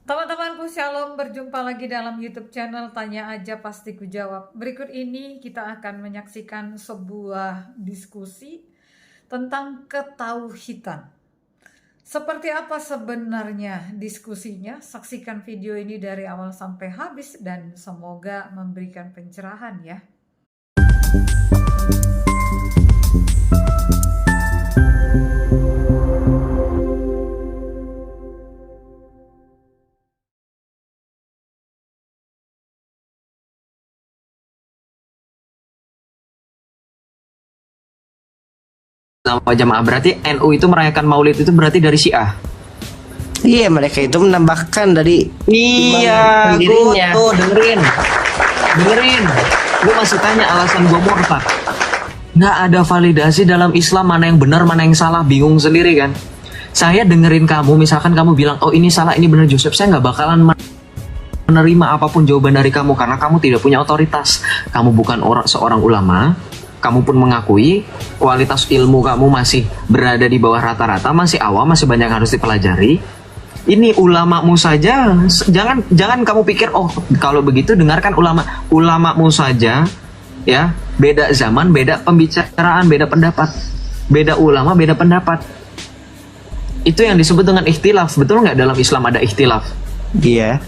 Teman-temanku Shalom, berjumpa lagi dalam YouTube channel Tanya Aja Pasti Ku Jawab. Berikut ini kita akan menyaksikan sebuah diskusi tentang ketauhidan. Seperti apa sebenarnya diskusinya? Saksikan video ini dari awal sampai habis dan semoga memberikan pencerahan ya. Nama jamaah berarti NU itu merayakan Maulid itu berarti dari Syiah. Iya, mereka itu menambahkan dari Iya, pendirinya. tuh dengerin. Gue masih tanya alasan gue murtad. Nggak ada validasi dalam Islam mana yang benar mana yang salah, bingung sendiri kan. Saya dengerin kamu, misalkan kamu bilang oh ini salah ini benar Joseph, saya nggak bakalan menerima apapun jawaban dari kamu karena kamu tidak punya otoritas. Kamu bukan seorang ulama. Kamu pun mengakui kualitas ilmu kamu masih berada di bawah rata-rata, masih awam, masih banyak yang harus dipelajari. Ini ulamamu saja, jangan kamu pikir oh kalau begitu dengarkan ulamamu saja, ya beda zaman, beda pembicaraan, beda pendapat, beda ulama, beda pendapat. Itu yang disebut dengan ikhtilaf, betul nggak dalam Islam ada ikhtilaf? Iya.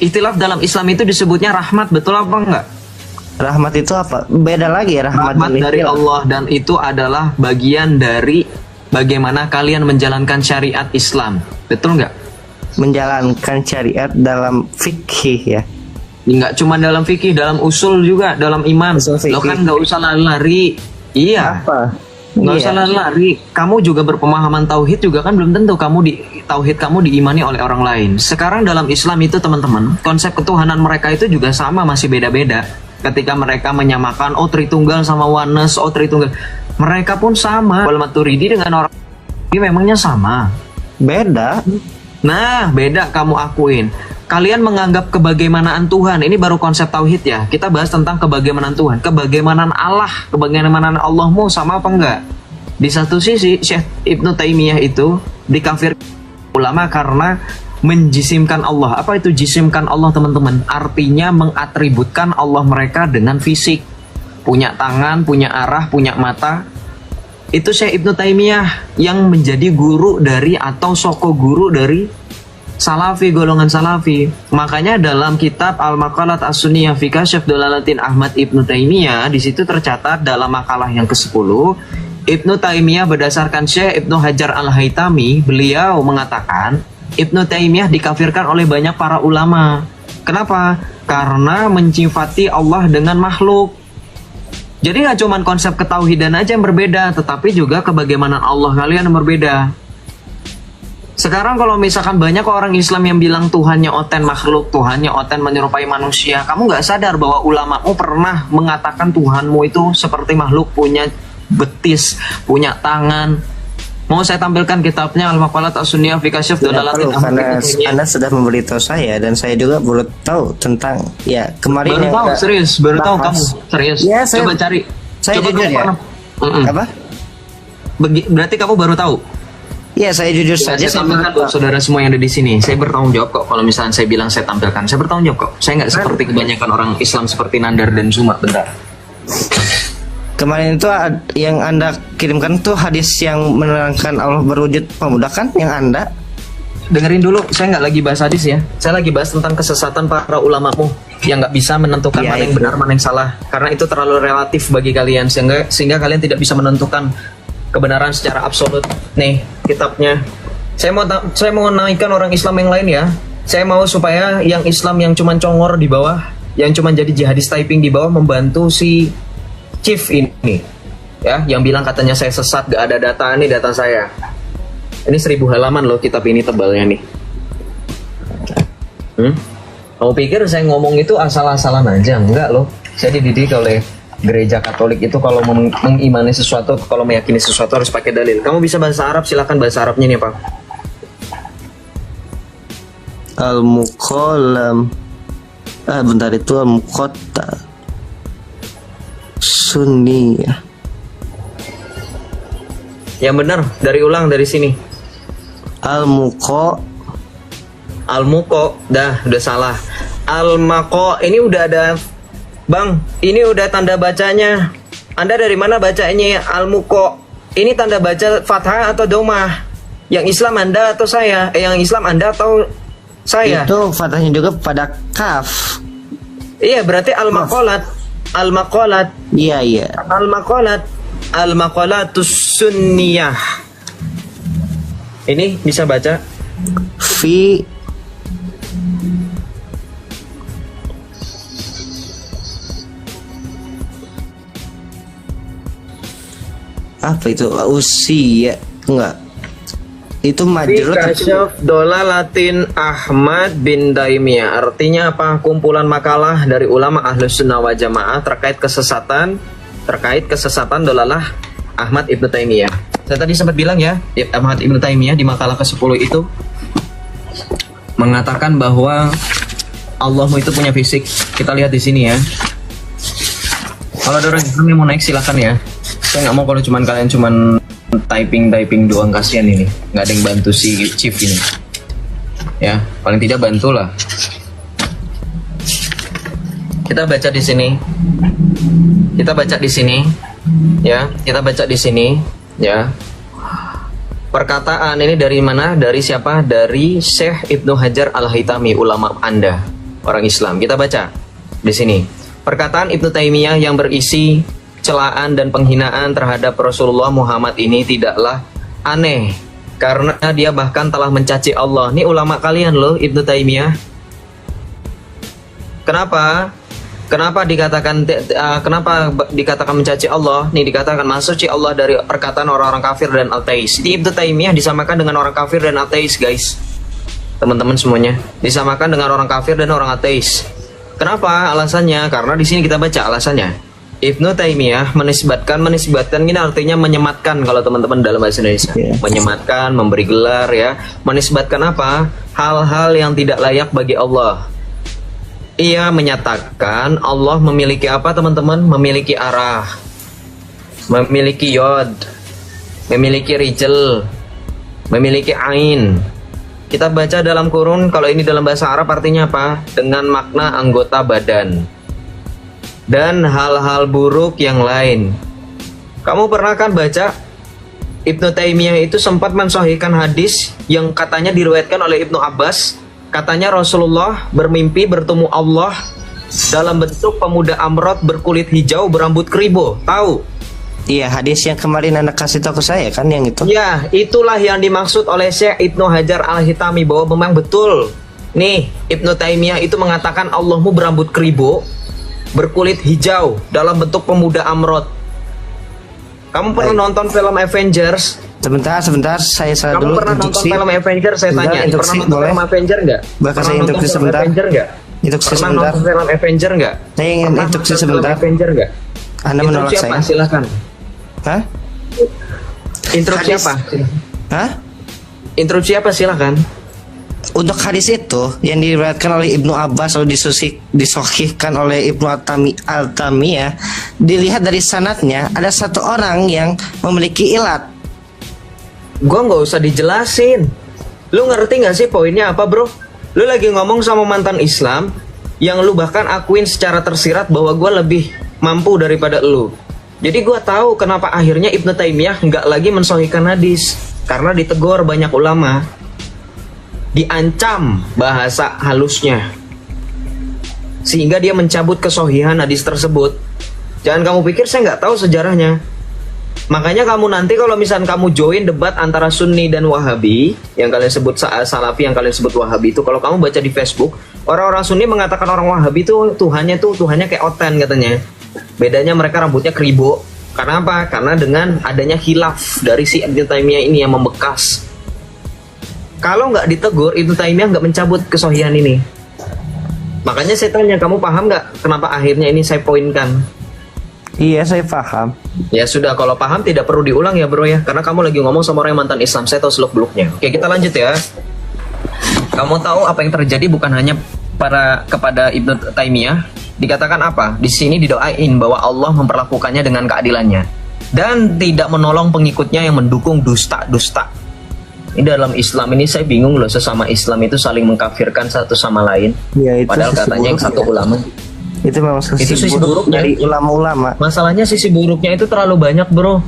Ikhtilaf dalam Islam itu disebutnya rahmat, betul apa enggak? Rahmat itu apa? Beda lagi ya Rahmat dari Allah, dan itu adalah bagian dari bagaimana kalian menjalankan syariat Islam, betul nggak? Menjalankan syariat dalam fikih ya. Nggak cuma dalam fikih, dalam usul juga, dalam iman. Lo kan nggak usah lari-lari. Iya. Apa? Nggak usah lari-lari. Kamu juga berpemahaman tauhid juga kan belum tentu tauhid kamu diimani oleh orang lain. Sekarang dalam Islam itu teman-teman, konsep ketuhanan mereka itu juga sama, masih beda-beda. Ketika mereka menyamakan oh Tritunggal sama Oneness, oh Tritunggal, mereka pun sama. Wal Maturidi dengan orang ini memangnya sama. Beda. Nah, beda kamu akuin. Kalian menganggap kebagaimanaan Tuhan, ini baru konsep tauhid ya. Kita bahas tentang kebagaimanaan Tuhan, kebagaimanaan Allah, kebagaimanaan Allahmu sama apa enggak? Di satu sisi Syekh Ibnu Taimiyah itu dikafir ulama karena menjisimkan Allah. Apa itu jisimkan Allah teman-teman? Artinya mengatributkan Allah mereka dengan fisik. Punya tangan, punya arah, punya mata. Itu Syekh Ibnu Taimiyah yang menjadi guru dari atau soko guru dari Salafi, golongan Salafi. Makanya dalam kitab Al-Maqalat As-Sunniyah fi Kasyf Dolalatin Ahmad Ibnu Taimiyah, di situ tercatat dalam makalah yang ke-10, Ibnu Taimiyah berdasarkan Syekh Ibnu Hajar Al-Haytami, beliau mengatakan Ibnu Taimiyah dikafirkan oleh banyak para ulama. Kenapa? Karena mencifati Allah dengan makhluk. Jadi nggak cuma konsep ketauhidan aja yang berbeda, tetapi juga kebagaimanaan Allah kalian yang berbeda. Sekarang kalau misalkan banyak orang Islam yang bilang Tuhannya oten makhluk, Tuhannya oten menyerupai manusia, kamu nggak sadar bahwa ulamamu pernah mengatakan Tuhanmu itu seperti makhluk, punya betis, punya tangan. Mau saya tampilkan kitabnya Al-Maqalat As-Sunniyah fi Kasyf Dolalatin Ahmad karena Anda sudah memberitahu saya dan saya juga baru tahu tentang ya kemarin baru tahu serius, baru tahu kamu serius. Ya, coba cari. Saya coba jujur ya. Apa? Berarti kamu baru tahu? Ya, saya jujur saja. Saya tampilkan buat saudara semua yang ada di sini. Saya bertanggung jawab kok kalau misalnya saya bilang saya tampilkan. Saya bertanggung jawab kok. Saya nggak seperti kebanyakan orang Islam seperti Nandar dan Zuma. Bentar. Kemarin itu yang Anda kirimkan tuh hadis yang menerangkan Allah berwujud pemuda kan yang Anda? Dengerin dulu, saya nggak lagi bahas hadis ya. Saya lagi bahas tentang kesesatan para ulamamu yang nggak bisa menentukan mana yang benar, mana yang salah. Karena itu terlalu relatif bagi kalian sehingga kalian tidak bisa menentukan kebenaran secara absolut. Nih kitabnya. Saya mau naikkan orang Islam yang lain ya. Saya mau supaya yang Islam yang cuman congor di bawah, yang cuman jadi jihadis typing di bawah membantu si Chief ini ya, yang bilang katanya saya sesat, gak ada data, ini data saya. Ini 1000 halaman loh kitab ini tebalnya nih. Kamu pikir saya ngomong itu asal-asalan aja? Enggak loh. Saya dididik oleh gereja Katolik itu kalau mengimani sesuatu, kalau meyakini sesuatu harus pakai dalil. Kamu bisa bahasa Arab, silakan bahasa Arabnya nih Pak. Al-Muqallam. Bentar, itu Al-Muqatta Sunniyah. Yang benar, dari ulang dari sini. Al-Muqa Al-Muqo, udah salah. Al-Maqo, ini udah ada, Bang, ini udah tanda bacanya. Anda dari mana bacanya Al-Muqo? Ini tanda baca fathah atau domah? Yang Islam Anda atau saya? Yang Islam Anda atau saya? Itu fathahnya juga pada kaf. Iya, berarti al-maqalat. Al-maqalat. Iya. Al-maqalat. Al-maqalatus sunniyah. Ini bisa baca? Fi apa itu? Usia enggak. Itu majrur Kasyaf Dolalatin Ahmad bin Taimiyah. Artinya apa? Kumpulan makalah dari ulama Ahlus Sunnah wal Jamaah terkait kesesatan dolalah Ahmad Ibnu Taimiyah. Saya tadi sempat bilang ya, Ahmad Ibnu Taimiyah di makalah ke-10 itu mengatakan bahwa Allahmu itu punya fisik. Kita lihat di sini ya. Kalau ada orang yang mau naik silahkan ya. Saya nggak mau kalau kalian cuman typing doang, kasihan ini, nggak ada yang bantu si Chief ini. Ya, paling tidak bantulah. Kita baca di sini. Ya. Perkataan ini dari mana? Dari siapa? Dari Syekh Ibnu Hajar Al-Haytami, ulama Anda, orang Islam. Kita baca di sini. Perkataan Ibnu Taimiyah yang berisi celaan dan penghinaan terhadap Rasulullah Muhammad ini tidaklah aneh, karena dia bahkan telah mencaci Allah. Ini ulama kalian loh, Ibnu Taimiyah. Kenapa dikatakan mencaci Allah? Nih dikatakan mencaci Allah dari perkataan orang-orang kafir dan ateis. Di Ibnu Taimiyah disamakan dengan orang kafir dan ateis, guys. Teman-teman semuanya, disamakan dengan orang kafir dan orang ateis. Kenapa? Alasannya karena di sini kita baca alasannya. Ibnu Taimiyah menisbatkan ini artinya menyematkan kalau teman-teman dalam bahasa Indonesia. Menyematkan, memberi gelar ya. Menisbatkan apa? Hal-hal yang tidak layak bagi Allah. Ia menyatakan Allah memiliki apa teman-teman? Memiliki arah, memiliki yod, memiliki rijal, memiliki ain. Kita baca dalam kurun, kalau ini dalam bahasa Arab artinya apa? Dengan makna anggota badan dan hal-hal buruk yang lain. Kamu pernah kan baca Ibnu Taimiyah itu sempat mensahihkan hadis yang katanya diriwayatkan oleh Ibnu Abbas. Katanya Rasulullah bermimpi bertemu Allah dalam bentuk pemuda amrot berkulit hijau berambut keribo. Tahu? Iya, hadis yang kemarin Anda kasih tahu ke saya kan yang itu. Ya, itulah yang dimaksud oleh Syekh Ibnu Hajar Al-Haytami, bahwa memang betul. Nih, Ibnu Taimiyah itu mengatakan Allahmu berambut keribo, berkulit hijau dalam bentuk pemuda amrot. Kamu pernah nonton film Avengers? Sebentar, saya Kamu dulu. pernah nonton film Avengers? Saya tanya, pernah nonton film Avenger nggak? Bahkan saya instruksi sebentar. Avenger nggak? Pernah nonton film Avenger nggak? Saya ingin instruksi sebentar. Avenger nggak? Anda menolak saya? Silakan. Hah? Instruksi apa? Hah? Instruksi apa? Silakan. Untuk hadis itu yang diriwayatkan oleh Ibnu Abbas atau disahihkan oleh Ibnu Al-Tami ya, dilihat dari sanadnya ada satu orang yang memiliki ilat. Gua nggak usah dijelasin. Lu ngerti nggak sih poinnya apa, bro? Lu lagi ngomong sama mantan Islam yang lu bahkan akuin secara tersirat bahwa gua lebih mampu daripada lu. Jadi gua tahu kenapa akhirnya Ibnu Taimiyah nggak lagi mensahihkan hadis, karena ditegur banyak ulama, diancam bahasa halusnya, sehingga dia mencabut kesohihan hadis tersebut. Jangan kamu pikir saya nggak tahu sejarahnya. Makanya kamu nanti kalau misalnya kamu join debat antara Sunni dan Wahabi, yang kalian sebut Salafi, yang kalian sebut Wahabi itu, kalau kamu baca di Facebook, orang-orang Sunni mengatakan orang Wahabi itu Tuhannya kayak oten katanya. Bedanya mereka rambutnya keribo. Karena apa? Karena dengan adanya khilaf dari si Ibnu Taimiyah ini yang membekas. Kalau nggak ditegur, Ibnu Taimiyah nggak mencabut kesohihan ini. Makanya saya tanya, kamu paham nggak kenapa akhirnya ini saya poinkan? Iya, saya paham. Ya sudah, kalau paham tidak perlu diulang ya bro ya, karena kamu lagi ngomong sama orang yang mantan Islam. Saya tahu seluk-beluknya. Oke, kita lanjut ya. Kamu tahu apa yang terjadi bukan hanya kepada Ibnu Taimiyah. Dikatakan apa? Di sini didoain bahwa Allah memperlakukannya dengan keadilannya dan tidak menolong pengikutnya yang mendukung dusta-dusta. Ini dalam Islam ini saya bingung loh, sesama Islam itu saling mengkafirkan satu sama lain. Ya, itu Padahal sisi katanya yang buruk satu ya. ulama. Itu memang Itu sisi buruk buruknya. dari ulama-ulama. Masalahnya sisi buruknya itu terlalu banyak, bro.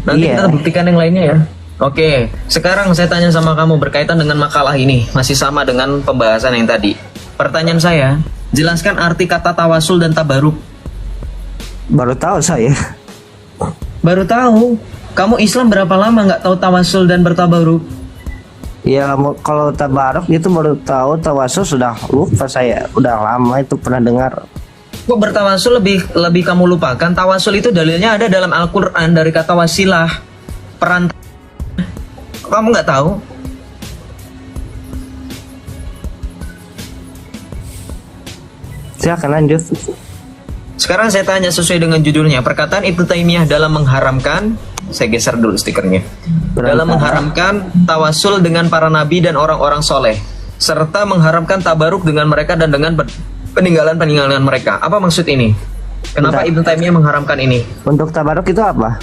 Nanti Iya. kita buktikan yang lainnya ya. Oke, sekarang saya tanya sama kamu berkaitan dengan makalah ini, masih sama dengan pembahasan yang tadi. Pertanyaan saya, jelaskan arti kata tawasul dan tabaruk. Baru tahu saya. Baru tahu. Kamu Islam berapa lama nggak tahu tawasul dan bertabaruk? Ya kalau tabaruk itu baru tahu, tawasul sudah lupa saya. Udah lama itu pernah dengar. Kok bertawasul lebih kamu lupakan? Tawasul itu dalilnya ada dalam Al-Quran dari kata wasilah, perantara. Kamu nggak tahu? Silakan lanjut. Sekarang saya tanya sesuai dengan judulnya. Perkataan Ibnu Taimiyah dalam mengharamkan, saya geser dulu stikernya. Dalam mengharamkan tawasul dengan para nabi dan orang-orang soleh, serta mengharamkan tabaruk dengan mereka dan dengan peninggalan-peninggalan mereka. Apa maksud ini? Kenapa Ibnu Taimiyah mengharamkan ini? Untuk tabaruk itu apa?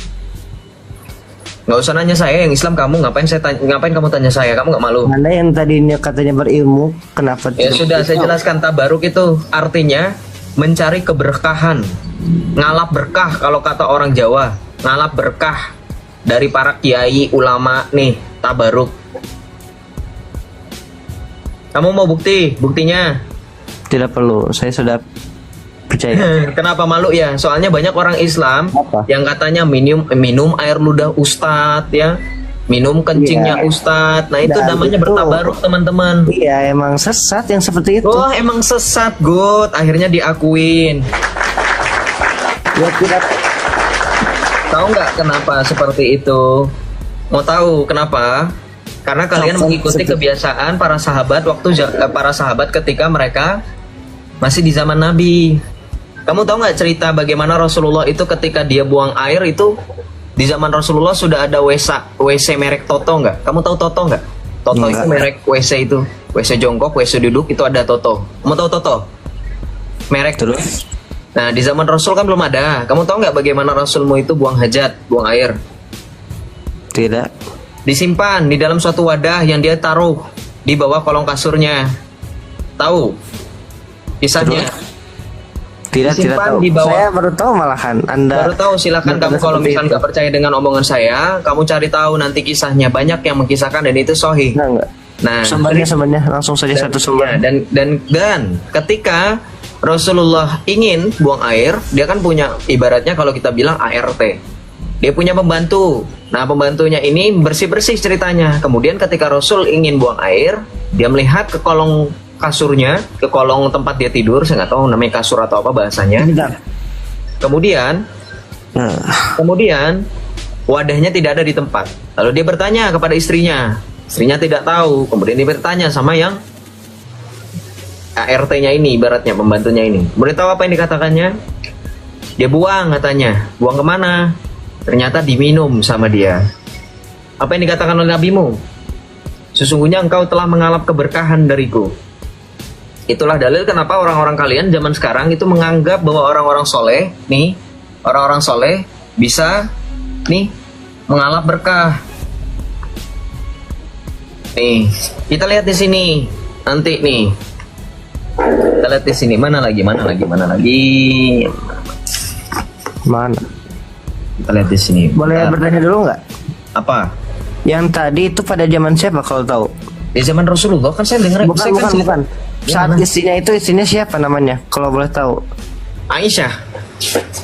Nggak usah nanya saya, yang Islam kamu. Ngapain kamu tanya saya? Kamu nggak malu? Anda yang tadinya katanya berilmu, kenapa Ya sudah, saya jelaskan. Tabaruk itu artinya mencari keberkahan, ngalap berkah kalau kata orang Jawa, ngalap berkah dari para kiai ulama nih, tabaruk. Kamu mau bukti? Buktinya? Tidak perlu, saya sudah percaya. Kenapa malu ya? Soalnya banyak orang Islam Apa? yang katanya minum air ludah ustadz ya, minum kencingnya Iya. ustadz. Nah itu Dan namanya itu- bertabaruk teman-teman. Iya, emang sesat yang seperti itu. Oh emang sesat God, akhirnya diakuin. Ya tidak. Tahu nggak kenapa seperti itu? Mau tahu kenapa? Karena kalian mengikuti kebiasaan para sahabat para sahabat ketika mereka masih di zaman Nabi. Kamu tahu nggak cerita bagaimana Rasulullah itu ketika dia buang air itu di zaman Rasulullah sudah ada WC merek Toto nggak? Kamu tahu Toto nggak? Toto Enggak. itu merek WC itu, WC jongkok, WC duduk itu ada Toto. Kamu tahu Toto? Merek. Terus? Nah di zaman Rasul kan belum ada. Kamu tahu nggak bagaimana Rasulmu itu buang hajat, buang air? Tidak. Disimpan di dalam suatu wadah yang dia taruh di bawah kolong kasurnya. Tahu kisahnya? Tidak Disimpan tahu. di bawah. Saya baru tahu malahan. Anda Baru tahu, silakan kamu kalau seperti misalnya itu. nggak percaya dengan omongan saya, kamu cari tahu nanti kisahnya. Banyak yang mengisahkan dan itu sahih. Enggak. Nah, Sumbernya langsung saja satu sumber. dan ketika Rasulullah ingin buang air, dia kan punya ibaratnya kalau kita bilang ART. Dia punya pembantu. Nah, pembantunya ini bersih-bersih ceritanya. Kemudian ketika Rasul ingin buang air, dia melihat ke kolong kasurnya, ke kolong tempat dia tidur, saya nggak tahu namanya kasur atau apa bahasanya. Tidak. Kemudian Nah, Kemudian wadahnya tidak ada di tempat. Lalu dia bertanya kepada istrinya. Istrinya tidak tahu. Kemudian dia bertanya sama yang ART-nya ini, ibaratnya pembantunya ini. Boleh tahu apa yang dikatakannya? Dia buang katanya. Buang kemana? Ternyata diminum sama dia. Apa yang dikatakan oleh nabimu? Sesungguhnya engkau telah mengalap keberkahan dariku. Itulah dalil kenapa orang-orang kalian zaman sekarang itu menganggap bahwa orang-orang soleh nih, orang-orang soleh bisa nih mengalap berkah. Nih, kita lihat di sini nanti nih. Kita lihat di sini mana lagi? mana? Kita lihat di sini. Boleh Bentar. bertanya dulu nggak? Apa? Yang tadi itu pada zaman siapa kalau tahu? Di zaman Rasulullah kan saya dengar. Bukan. Saat mana? istrinya siapa namanya? Kalau boleh tahu. Aisyah.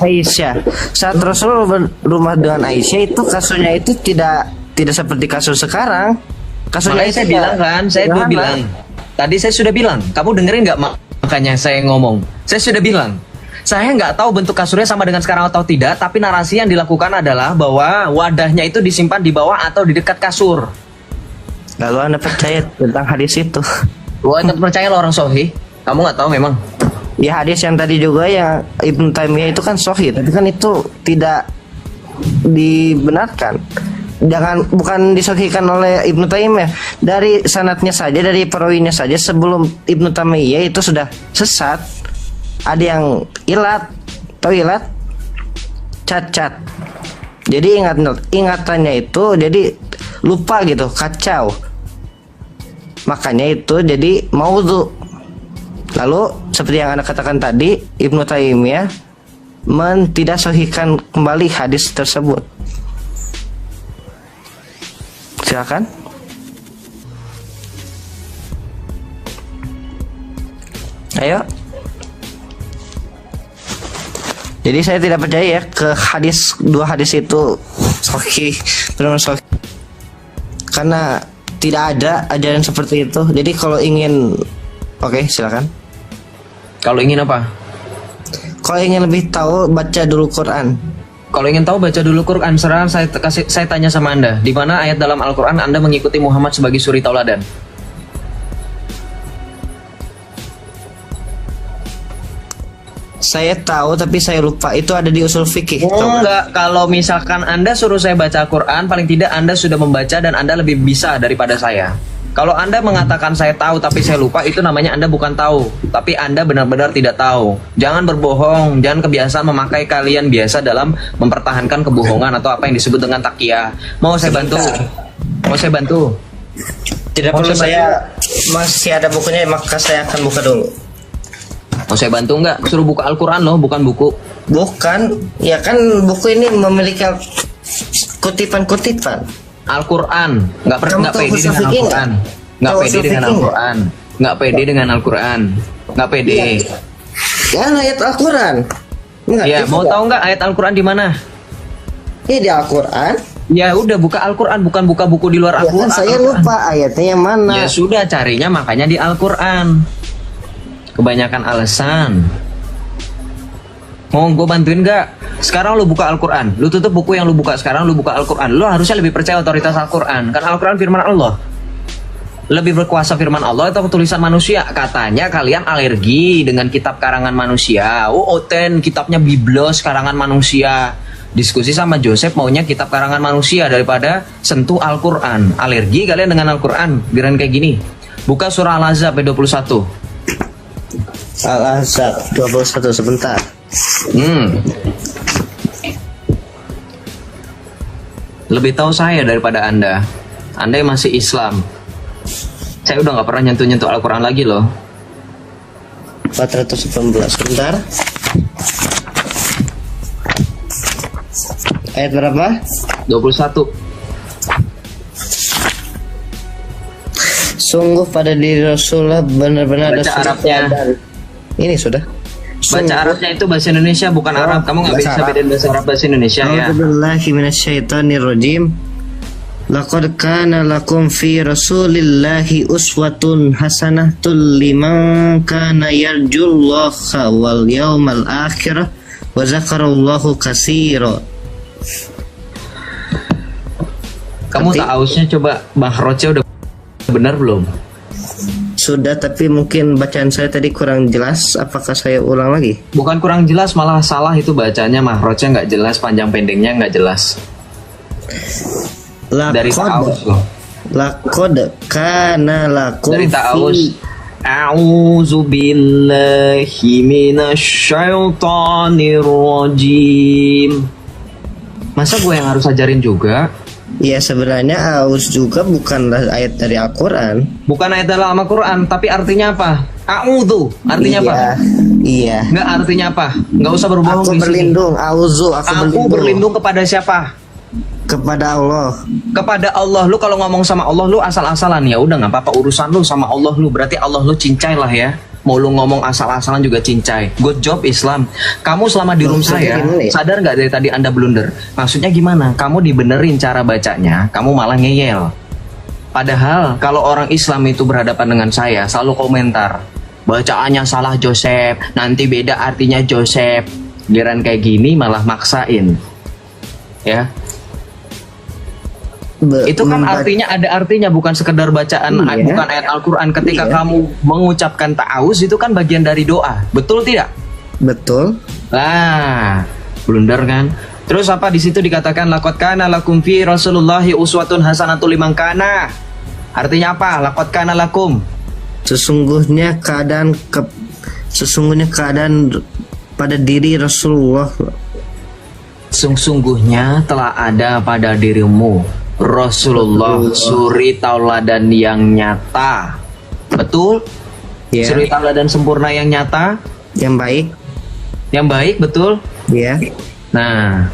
Aisyah. Saat Rasul berumah dengan Aisyah itu kasusnya itu tidak seperti kasus sekarang. Kasusnya Makanya saya bilang kan, saya dulu bilang. Tadi saya sudah bilang, kamu dengerin nggak makanya saya ngomong. Saya sudah bilang, saya nggak tahu bentuk kasurnya sama dengan sekarang atau tidak, tapi narasi yang dilakukan adalah bahwa wadahnya itu disimpan di bawah atau di dekat kasur. Lalu Anda percaya tentang hadis itu? Wah, tetap percaya lo orang sohi. Kamu nggak tahu memang. Ya hadis yang tadi juga yang Ibnu Taimiyah itu kan sahih, tapi kan itu tidak dibenarkan. Bukan disahihkan oleh Ibnu Taimiyah. Dari sanadnya saja, dari perawinya saja sebelum Ibnu Taimiyah itu sudah sesat. Ada yang ilat, tahu ilat? Cacat. Jadi ingatannya itu jadi lupa gitu, kacau. Makanya itu jadi maudhu. Lalu seperti yang Anda katakan tadi, Ibnu Taimiyah tidak sahihkan kembali hadis tersebut. Silakan. Ayo. Jadi saya tidak percaya ya ke dua hadis itu sahih, benar sahih. Karena tidak ada ajaran seperti itu. Jadi kalau ingin, oke, silakan. Kalau ingin apa? Kalau ingin lebih tahu, baca dulu Quran. Kalau ingin tahu, baca dulu Quran. Sekarang saya tanya sama Anda, di mana ayat dalam Al-Quran Anda mengikuti Muhammad sebagai suri tauladan? Saya tahu tapi saya lupa, itu ada di usul fikih. Enggak, kalau misalkan Anda suruh saya baca Quran, paling tidak Anda sudah membaca dan Anda lebih bisa daripada saya. Kalau Anda mengatakan saya tahu tapi saya lupa, itu namanya Anda bukan tahu, tapi Anda benar-benar tidak tahu. Jangan berbohong, jangan kebiasaan memakai kalian biasa dalam mempertahankan kebohongan atau apa yang disebut dengan takia. Mau saya bantu? Mau saya bantu? Tidak perlu, saya masih ada bukunya, maka saya akan buka dulu. Mau saya bantu nggak? Suruh buka Al-Quran loh, bukan buku. Bukan, ya kan buku ini memiliki kutipan-kutipan. Al-Quran, nggak pede dengan Al-Quran, nggak pede dengan Al-Quran, nggak pede dengan Al-Quran, nggak pede. Ya ayat Al-Quran. Ya, mau tahu nggak ayat Al-Quran di mana? Ini di Al-Quran. Ya udah, buka Al-Quran, bukan buka buku di luar Ya Al-Quran. kan saya lupa ayatnya yang mana. Ya sudah, carinya makanya di Al-Quran. Kebanyakan alasan. Mau gue bantuin gak? Sekarang lu buka Al-Quran, lu tutup buku yang lu buka sekarang, lu buka Al-Quran. Lu harusnya lebih percaya otoritas Al-Quran, karena Al-Quran firman Allah. Lebih berkuasa firman Allah atau tulisan manusia? Katanya kalian alergi dengan kitab karangan manusia. Kitabnya Biblos karangan manusia. Diskusi sama Joseph, maunya kitab karangan manusia daripada sentuh Al-Quran. Alergi kalian dengan Al-Quran, biaran kayak gini. Buka surah Al-Ahzab 21. Al-Ahzab 21, sebentar. Lebih tahu saya daripada Anda. Anda yang masih Islam. Saya udah nggak pernah nyentuh-nyentuh Al-Quran lagi loh. 419, sebentar. Ayat berapa? 21. Sungguh pada diri Rasulullah benar-benar ada Baca Arabnya. Ini sudah. Baca Arabnya itu bahasa Indonesia, bukan Arab. Kamu nggak bisa bedain bahasa Arab bahasa Indonesia ya. A'udzubillahi minasyaitonirrajim. Laqad kana lakum fi Rasulillahi uswatun hasanatul liman kana yarjullaha wal yawmal akhir wa zakarallahu katsira. Kamu tak ausnya coba Bahrocnya udah benar belum? Sudah, tapi mungkin bacaan saya tadi kurang jelas. Apakah saya ulang lagi? Bukan kurang jelas, malah salah itu bacanya. Mahrojnya nggak jelas, panjang pendeknya nggak jelas. Dari ta'awus loh. Laqad kana lakum Dari ta'awus. A'udzu billahi minasyaitonir rajim. Masa gue yang harus ajarin juga? Ya sebenarnya aus juga bukanlah ayat dari Al-Quran. Bukan ayat dalam Al-Quran, tapi artinya apa? A'udzu, artinya apa? Iya. Nggak, artinya apa? Nggak usah berbohong. Aku di sini. berlindung, auzu, Aku berlindung kepada siapa? kepada Allah. Kepada Allah. Lu kalau ngomong sama Allah lu asal-asalan, ya udah nggak apa-apa, urusan lu sama Allah lu. Berarti Allah lu cincai lah ya. Mau lu ngomong asal-asalan juga cincai. Good job Islam. Kamu selama di room saya, sadar nggak dari tadi Anda blunder? Maksudnya gimana? Kamu dibenerin cara bacanya, kamu malah ngeyel. Padahal kalau orang Islam itu berhadapan dengan saya, selalu komentar. Bacaannya salah Joseph, nanti beda artinya Joseph. Giliran kayak gini malah maksain. Ya. Itu kan artinya ada artinya, bukan sekedar bacaan, bukan ayat Al-Quran. Ketika kamu mengucapkan ta'awuz, itu kan bagian dari doa, betul tidak? Betul. Nah, blunder kan? Terus apa di situ dikatakan laqad kana lakum fi Rasulillahi uswatun hasanatul liman kana. Artinya apa? Laqad kana lakum. Sesungguhnya keadaan pada diri Rasulullah. Sesungguhnya telah ada pada dirimu. Rasulullah, suri tauladan yang nyata. Betul? Ya, Suri tauladan sempurna yang nyata, yang baik. yang baik, betul? Ya, Nah,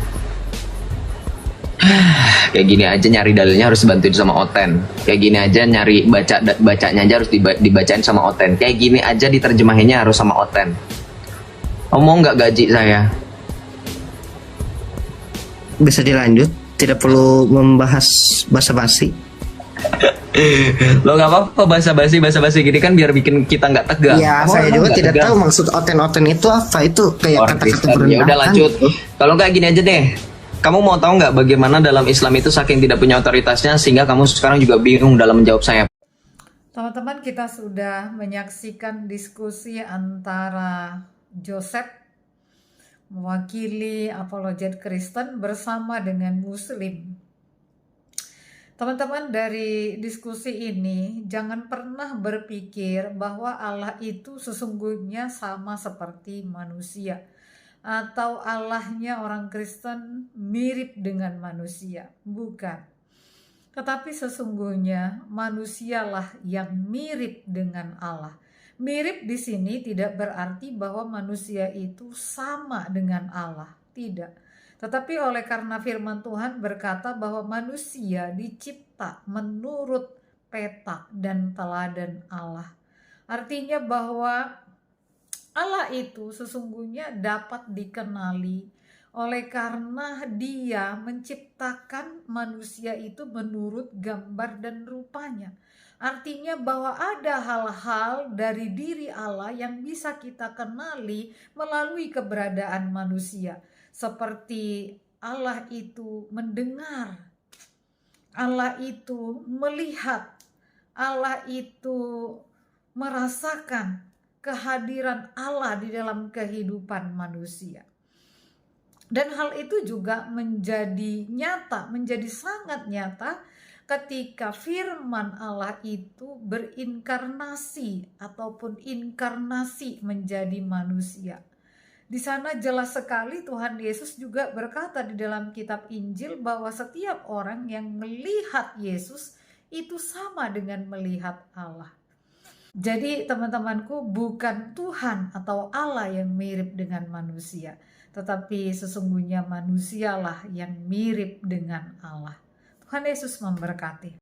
kayak gini aja nyari dalilnya harus dibantuin sama Oten. Kayak gini aja nyari bacanya aja harus dibacain sama Oten. Kayak gini aja diterjemahinnya harus sama Oten. Omong nggak gaji saya. bisa dilanjut. Tidak perlu membahas basa-basi. Lo nggak apa-apa basa-basi gini kan biar bikin kita nggak tegang. Ya, Kamu saya emang juga nggak tidak tegang? tahu maksud oten-oten itu apa. Itu kayak Orang kata-kata Kristen. Ya merendahkan. udah lanjut. Kalau nggak gini aja deh. Kamu mau tahu nggak bagaimana dalam Islam itu saking tidak punya otoritasnya sehingga kamu sekarang juga bingung dalam menjawab saya? Teman-teman, kita sudah menyaksikan diskusi antara Joseph mewakili apologet Kristen bersama dengan Muslim. Teman-teman, dari diskusi ini jangan pernah berpikir bahwa Allah itu sesungguhnya sama seperti manusia, atau Allahnya orang Kristen mirip dengan manusia. Bukan. Tetapi sesungguhnya manusialah yang mirip dengan Allah. Mirip di sini tidak berarti bahwa manusia itu sama dengan Allah. Tidak. Tetapi oleh karena firman Tuhan berkata bahwa manusia dicipta menurut peta dan teladan Allah. Artinya bahwa Allah itu sesungguhnya dapat dikenali oleh karena Dia menciptakan manusia itu menurut gambar dan rupanya. Artinya bahwa ada hal-hal dari diri Allah yang bisa kita kenali melalui keberadaan manusia. Seperti Allah itu mendengar, Allah itu melihat, Allah itu merasakan kehadiran Allah di dalam kehidupan manusia. Dan hal itu juga menjadi nyata, menjadi sangat nyata ketika firman Allah itu berinkarnasi ataupun inkarnasi menjadi manusia. Di sana jelas sekali Tuhan Yesus juga berkata di dalam kitab Injil bahwa setiap orang yang melihat Yesus itu sama dengan melihat Allah. Jadi teman-temanku, bukan Tuhan atau Allah yang mirip dengan manusia, tetapi sesungguhnya manusialah yang mirip dengan Allah. Tuhan Yesus memberkati.